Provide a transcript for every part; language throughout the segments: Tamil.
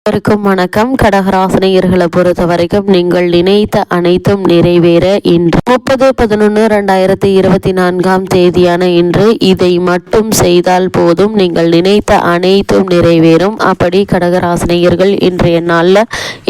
அனைவருக்கும் வணக்கம். கடகராசினியர்களை பொறுத்த வரைக்கும் நீங்கள் நினைத்த அனைத்தும் நிறைவேற இன்று 30/11/2024 இன்று இதை மட்டும் செய்தால் போதும், நீங்கள் நினைத்த அனைத்தும் நிறைவேறும். அப்படி கடகராசினியர்கள் இன்றைய நாள்ல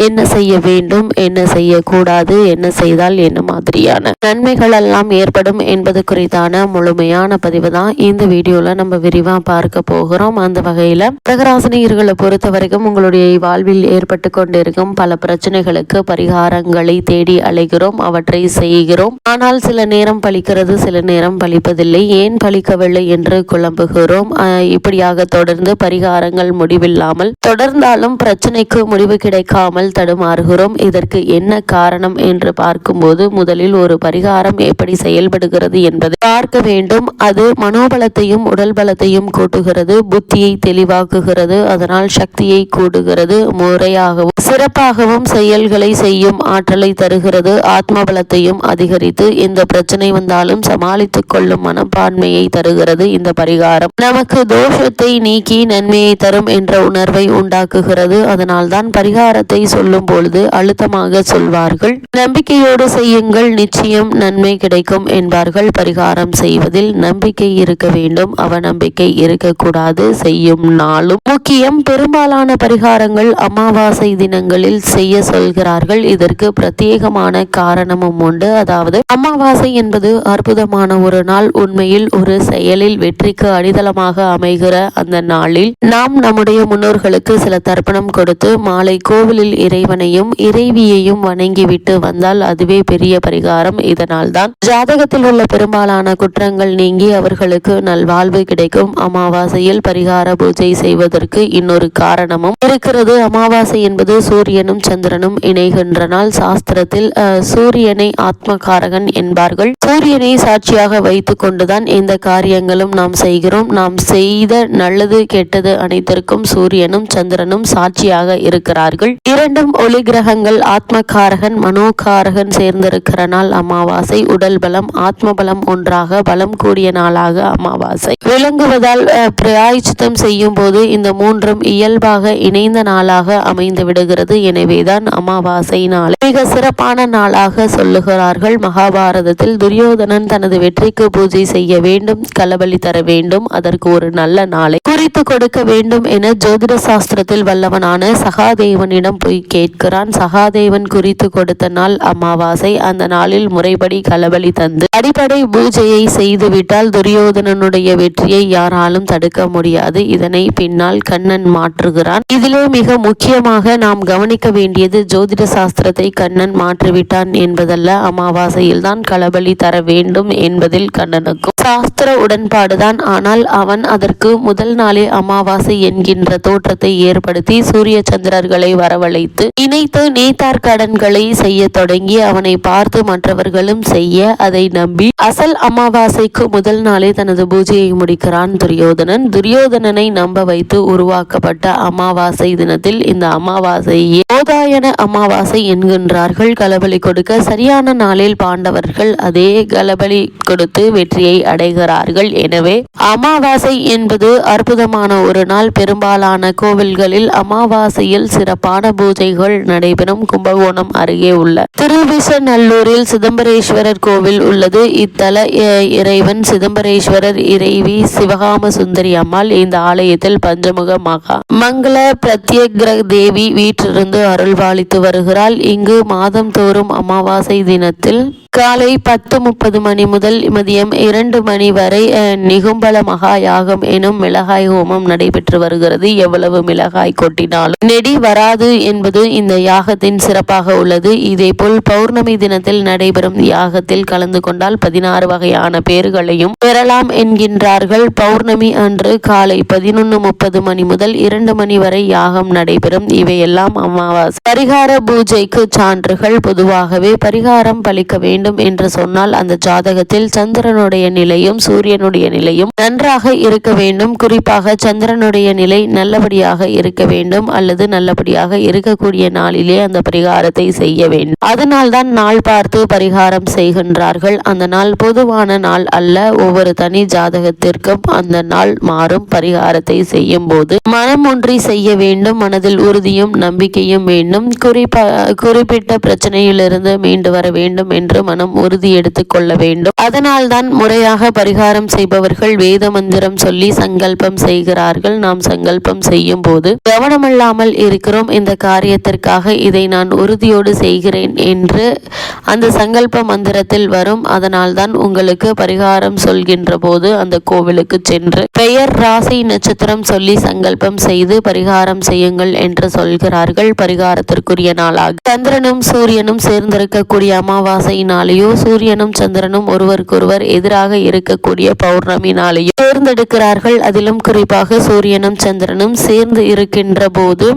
என்ன செய்ய வேண்டும், என்ன செய்யக்கூடாது, என்ன செய்தால் என்ன மாதிரியான நன்மைகள் எல்லாம் ஏற்படும் என்பது குறித்தான முழுமையான பதிவு தான் இந்த வீடியோல நம்ம விரிவா பார்க்க போகிறோம். அந்த வகையில கடகராசினியர்களை பொறுத்த வரைக்கும் உங்களுடைய வாழ்வில் ஏற்பட்டு கொண்டிருக்கும் பல பிரச்சனைகளுக்கு பரிகாரங்களை தேடி அலைகிறோம், அவற்றை செய்கிறோம். ஆனால் சில நேரம் பலிக்கிறது, சில நேரம் பலிப்பதில்லை. ஏன் பலிக்கவில்லை என்று குழம்புகிறோம். இப்படியாக தொடர்ந்து பரிகாரங்கள் முடிவில்லாமல் தொடர்ந்தாலும் பிரச்சனைக்கு முடிவு கிடைக்காமல் தடுமாறுகிறோம். இதற்கு என்ன காரணம் என்று பார்க்கும்போது முதலில் ஒரு பரிகாரம் எப்படி செயல்படுகிறது என்பதை பார்க்க வேண்டும். அது மனோபலத்தையும் உடல் பலத்தையும் கூட்டுகிறது, புத்தியை தெளிவாக்குகிறது, அதனால் சக்தியை கூடுகிறது, முறையாகவும் சிறப்பாகவும் செயல்களை செய்யும் ஆற்றலை தருகிறது, ஆத்ம பலத்தையும் அதிகரித்து எந்த பிரச்சனை வந்தாலும் சமாளித்துக் கொள்ளும் மனப்பான்மையை தருகிறது. இந்த பரிகாரம் நமக்கு தோஷத்தை நீக்கி நன்மையை தரும் என்ற உணர்வை உண்டாக்குகிறது. அதனால் தான் பரிகாரத்தை சொல்லும் பொழுது அழுத்தமாக சொல்வார்கள். நம்பிக்கையோடு செய்யுங்கள், நிச்சயம் நன்மை கிடைக்கும் என்பார்கள். பரிகாரம் செய்வதில் நம்பிக்கை இருக்க வேண்டும், அவநம்பிக்கை இருக்கக்கூடாது. செய்யும் நாளும் முக்கியம். பெரும்பாலான பரிகாரங்கள் அமாவாசை தினங்களில் செய்ய சொல்கிறார்கள். இதற்கு பிரத்யேகமான காரணமும் உண்டு. அதாவது அமாவாசை என்பது அற்புதமான ஒரு நாள். உண்மையில் ஒரு செயலில் வெற்றிக்கு அடித்தளமாக அமைகிற அந்த நாளில் நாம் நம்முடைய முன்னோர்களுக்கு சில தர்ப்பணம் கொடுத்து மாலை கோவிலில் இறைவனையும் இறைவியையும் வணங்கிவிட்டு வந்தால் அதுவே பெரிய பரிகாரம். இதனால் தான் ஜாதகத்தில் உள்ள பெரும்பாலான குற்றங்கள் நீங்கி அவர்களுக்கு நல்வாழ்வு கிடைக்கும். அமாவாசையில் பரிகார பூஜை செய்வதற்கு இன்னொரு காரணமும் இருக்கிறது. அமாவாசை என்பது சூரியனும் சந்திரனும் இணைகின்ற நாள். சாஸ்திரத்தில் சூரியனை ஆத்மகாரகன் என்பார்கள். சூரியனை சாட்சியாக வைத்துக் கொண்டுதான் இந்த காரியங்களும் நாம் செய்கிறோம். நாம் செய்த நல்லது கெட்டது அனைத்திற்கும் சூரியனும் சந்திரனும் சாட்சியாக இருக்கிறார்கள். இரண்டும் ஒளி கிரகங்கள். ஆத்மகாரகன் மனோகாரகன் சேர்ந்திருக்கிற நாள் அமாவாசை. உடல் பலம் ஆத்ம பலம் ஒன்றாக பலம் கூடிய நாளாக அமாவாசை விளங்குவதால் பிராயச்சித்தம் செய்யும் போது இந்த மூன்றும் இயல்பாக இணைந்த நாளாக அமைந்து விடுகிறது. எனவேதான் அமாவாசை நாளை மிக சிறப்பான நாளாக சொல்லுகிறார்கள். மகாபாரதத்தில் துரியோதனன் தனது வெற்றிக்கு பூஜை செய்ய வேண்டும், களபலி தர வேண்டும், அதற்கு ஒரு நல்ல நாளை குறித்து கொடுக்க வேண்டும் என ஜோதிட சாஸ்திரத்தில் வல்லவனான சகாதேவனிடம் போய் கேட்கிறான். சகாதேவன் குறித்து கொடுத்த நாள் அமாவாசை. அந்த நாளில் முறைப்படி களபலி தந்து அடிப்படை பூஜையை செய்துவிட்டால் துரியோதனனுடைய வெற்றியை யாராலும் தடுக்க முடியாது. இதனை பின்னால் கண்ணன் மாற்றுகிறான். இதிலே மிக முக்கியமாக நாம் கவனிக்க வேண்டியது ஜோதிட சாஸ்திரத்தை கண்ணன் மாற்றிவிட்டான் என்பதல்ல, அமாவாசையில் தான் களபலி தர வேண்டும் என்பதில் கண்ணனுக்கும் சாஸ்திர உடன்பாடுதான். ஆனால் அவன் அதற்கு முதல் நாளே அமாவாசை என்கின்ற தோற்றத்தை ஏற்படுத்தி சூரிய சந்திரர்களை வரவழைத்து இணைத்து நீத்தார் கடன்களை செய்ய தொடங்கி அவனை பார்த்து மற்றவர்களும் செய்ய அதை நம்பி அசல் அமாவாசைக்கு முதல் நாளே தனது பூஜையை முடிக்கிறான் துரியோதனன். துரியோதனனை நம்ப வைத்து உருவாக்கப்பட்ட அமாவாசை தினத்தில் இந்த அமாவாசையே ஓதாயன அமாவாசை என்கின்றார்கள். களபலி கொடுக்க சரியான நாளில் பாண்டவர்கள் அதே களபலி கொடுத்து வெற்றியை அடைகிறார்கள். எனவே அமாவாசை என்பது அற்புதமான ஒரு நாள். பெரும்பாலான கோவில்களில் அமாவாசையில் சிறப்பான பூஜைகள் நடைபெறும். கும்பகோணம் அருகே உள்ள திருவிசநல்லூரில் சிதம்பரேஸ்வரர் கோவில் உள்ளது. இத்தல இறைவன் சிதம்பரேஸ்வரர், இறைவி சிவகாம சுந்தரி அம்மாள். இந்த ஆலயத்தில் பஞ்சமுக மகா மங்கள பிரத்யேக்ர தேவி வீற்றிருந்து அருள்பாலித்து வருகிறாள். இங்கு மாதம் தோறும் அமாவாசை தினத்தில் காலை 10:30 மணி முதல் மதியம் 2 மணி வரை நிகும்பல மகா யாகம் எனும் மிளகாய் ஹோமம் நடைபெற்று வருகிறது. எவ்வளவு மிளகாய் கொட்டினாலும் நெடி வராது என்பது இந்த யாகத்தின் சிறப்பாக உள்ளது. இதேபோல் பௌர்ணமி தினத்தில் நடைபெறும் யாகத்தில் கலந்து கொண்டால் 16 வகையான பேர்களையும் பெறலாம் என்கின்றார்கள். பௌர்ணமி அன்று காலை 11:30 மணி முதல் 2 மணி வரை யாகம் நடைபெறும். இவையெல்லாம் அமாவாசை பரிகார பூஜைக்கு சான்றுகள். பொதுவாகவே பரிகாரம் பலிக்க வேண்டும் வேண்டும் என்று சொன்னால் அந்த ஜாதகத்தில் சந்திரனுடைய நிலையும் சூரியனுடைய நிலையும் நன்றாக இருக்க வேண்டும். குறிப்பாக சந்திரனுடைய நிலை நல்லபடியாக இருக்க வேண்டும் அல்லது நல்லபடியாக இருக்கக்கூடிய நாளிலே அந்த பரிகாரத்தை செய்ய வேண்டும். அதனால்தான் நாள் பார்த்து பரிகாரம் செய்கின்றார்கள். அந்த நாள் பொதுவான நாள் அல்ல. ஒவ்வொரு தனி ஜாதகத்திற்கும் அந்த நாள் மாறும். பரிகாரத்தை செய்யும் போது மனம் ஒன்றி செய்ய வேண்டும். மனதில் உறுதியும் நம்பிக்கையும் வேண்டும். குறிப்பிட்ட பிரச்சனையிலிருந்து மீண்டு வர வேண்டும் என்று மனம் உறுதி எடுத்துக் கொள்ள வேண்டும். அதனால்தான் முறையாக பரிகாரம் செய்பவர்கள் வேத மந்திரம் சொல்லி சங்கல்பம் செய்கிறார்கள். நாம் சங்கல்பம் செய்யும் போது கவனமில்லாமல் இருக்கிறோம். இந்த காரியத்திற்காக இதை நான் உறுதியோடு செய்கிறேன் என்று அந்த சங்கல்ப மந்திரத்தில் வரும். அதனால்தான் உங்களுக்கு பரிகாரம் சொல்கின்ற போது அந்த கோவிலுக்கு சென்று பெயர், ராசி, நட்சத்திரம் சொல்லி சங்கல்பம் செய்து பரிகாரம் செய்யுங்கள் என்று சொல்கிறார்கள். பரிகாரத்திற்குரிய நாளாக சந்திரனும் சூரியனும் சேர்ந்திருக்கக்கூடிய அமாவாசை நாளையோ சூரியனும் சந்திரனும் ஒருவருக்கொருவர் எதிராக இருக்கக்கூடிய பௌர்ணமி நாளையோ தேர்ந்தெடுக்கிறார்கள். அதிலும் குறிப்பாக சூரியனும் சந்திரனும் சேர்ந்து இருக்கின்ற போது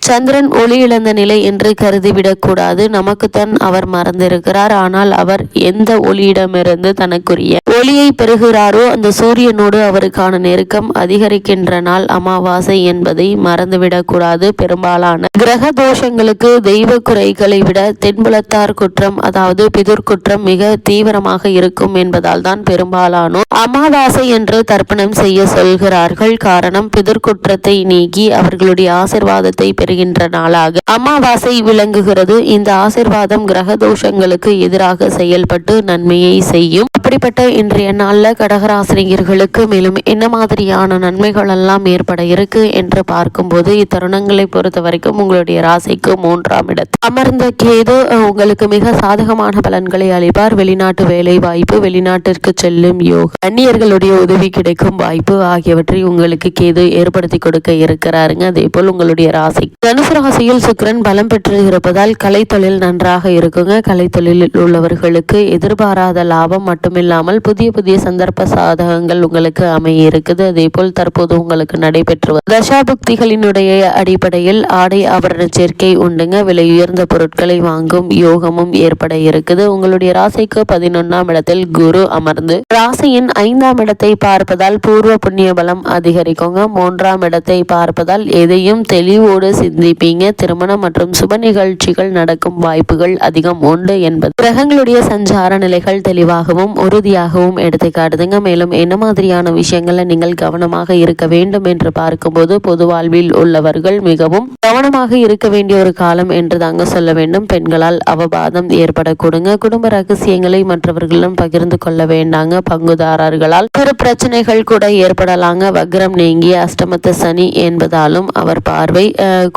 சந்திரன் ஒளி இழந்த நிலை என்று கருதிவிடக்கூடாது. நமக்குத்தான் அவர் மறந்திருக்கிறார். ஆனால் அவர் எந்த ஒளியிடமிருந்து தனக்குரிய ஒளியை பெறுகிறாரோ அந்த சூரியனோடு அவருக்கான நெருக்கம் அதிகரிக்கின்ற நாள் அமாவாசை என்பதை மறந்துவிடக்கூடாது. பெரும்பாலான கிரக தோஷங்களுக்கு தெய்வ குறைகளை விட தென்புலத்தார் குற்றம், அதாவது பிதுர் குற்றம் மிக தீவிரமாக இருக்கும் என்பதால் தான் பெரும்பாலானோர் அமாவாசை என்று தர்ப்பணம் செய்ய சொல்கிறார்கள். காரணம், பிதுர் குற்றத்தை நீக்கி அவர்களுடைய ஆசிர்வாதத்தை பெறுகின்ற நாளாக அமாவாசை விளங்குகிறது. இந்த ஆசிர்வாதம் கிரக தோஷங்களுக்கு எதிராக செயல்பட்டு நன்மையை செய்யும். அப்படிப்பட்ட இன்றைய நாள்ல கடகராசினியர்களுக்கு மேலும் என்ன மாதிரியான நன்மைகள் எல்லாம் ஏற்பட இருக்கு என்று பார்க்கும்போது இத்தருணங்களை பொறுத்த வரைக்கும் உங்களுடைய ராசிக்கு 3ஆம் இடத்தில் அமர்ந்த கேது உங்களுக்கு மிக சாதகமான பலன்களை அளிப்பார். வெளிநாட்டு வேலை வாய்ப்பு, வெளிநாட்டிற்கு செல்லும் யோகம், அந்நியர்களுடைய உதவி கிடைக்கும் வாய்ப்பு ஆகியவற்றை உங்களுக்கு கேது ஏற்படுத்தி கொடுக்க இருக்கிறாருங்க. அதே போல் உங்களுடைய ராசி தனுசு ராசியில் சுக்கிரன் பலம் பெற்று இருப்பதால் கலைத்தொழில் நன்றாக இருக்குங்க. கலைத்தொழிலில் உள்ளவர்களுக்கு எதிர்பாராத லாபம் மட்டுமில்லாமல் புதிய புதிய சந்தர்ப்ப சாதகங்கள் உங்களுக்கு அமைய இருக்குது. அதே போல் தற்போது உங்களுக்கு நடைபெற்று தசாபுக்திகளினுடைய அடிப்படையில் ஆடை ஆபரண சேர்க்கை உண்டுங்க. விலை உயர்ந்த பொருட்களை வாங்கும் யோகமும் ஏற்பட இருக்குது. உங்களுடைய ராசிக்கு 11ஆம் இடத்தில் குரு அமர்ந்து ராசியின் 5ஆம் இடத்தை பார்ப்பதால் பூர்வ புண்ணிய பலம் அதிகரிக்குங்க. 3ஆம் இடத்தை பார்ப்பதால் எதையும் தெளிவோடு சிந்திப்பீங்க. திருமணம் மற்றும் சுப நிகழ்ச்சிகள் நடக்கும் வாய்ப்புகள் அதிகம் உண்டு என்பது கிரகங்களுடைய சஞ்சார நிலைகள் தெளிவாகவும் உறுதியாகவும் எடுத்துக்காட்டுதுங்க. மேலும் என்ன மாதிரியான விஷயங்களை நீங்கள் கவனமாக இருக்க வேண்டும் என்று பார்க்கும்போது பொது வாழ்வில் உள்ளவர்கள் மிகவும் கவனமாக இருக்க வேண்டிய ஒரு காலம் என்று தாங்க சொல்ல வேண்டும். பெண்களால் அவபாதம் ஏற்படக்கூடுங்க. குடும்ப ரகசியங்களை மற்றவர்களிடம் பகிர்ந்து கொள்ள வேண்டாங்க. பங்குதாரர்களால் பிற பிரச்சனைகள் கூட ஏற்படலாங்க. வக்ரம் நீங்கிய அஷ்டமத்த சனி என்பதாலும் அவர் பார்வை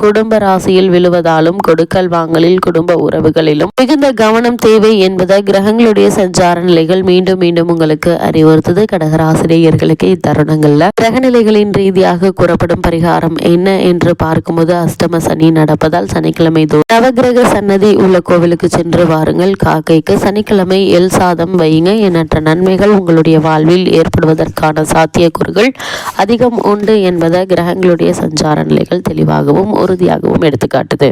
குடும்ப ராசியில் விழுவதாலும் கொடுக்கல் வாங்கலில் குடும்ப உறவுகளிலும் மிகுந்த கவனம் தேவை என்பதை கிரகங்களுடைய சஞ்சார நிலைகள் மீண்டும் மீண்டும் உங்களுக்கு அறிவுறுத்தது. கடகராசிரியர்களுக்கு இத்தருணங்கள்ல கிரக நிலைகளின் ரீதியாக கூறப்படும் பரிகாரம் என்ன என்று பார்க்கும்போது அஷ்டம சனி நடப்பதால் சனிக்கிழமை நவகிரக சன்னதி உள்ள கோவிலுக்கு சென்று வாருங்கள். காக்கைக்கு சனிக்கிழமை எல் சாதம் வையுங்க. எண்ணற்ற நன்மைகள் உங்களுடைய வாழ்வில் ஏற்படுவதற்கான சாத்தியக்கூறுகள் அதிகம் உண்டு என்பதை கிரகங்களுடைய சஞ்சார நிலைகள் தெளிவாகவும் உறுதியாகவும் எடுத்துக்காட்டுது.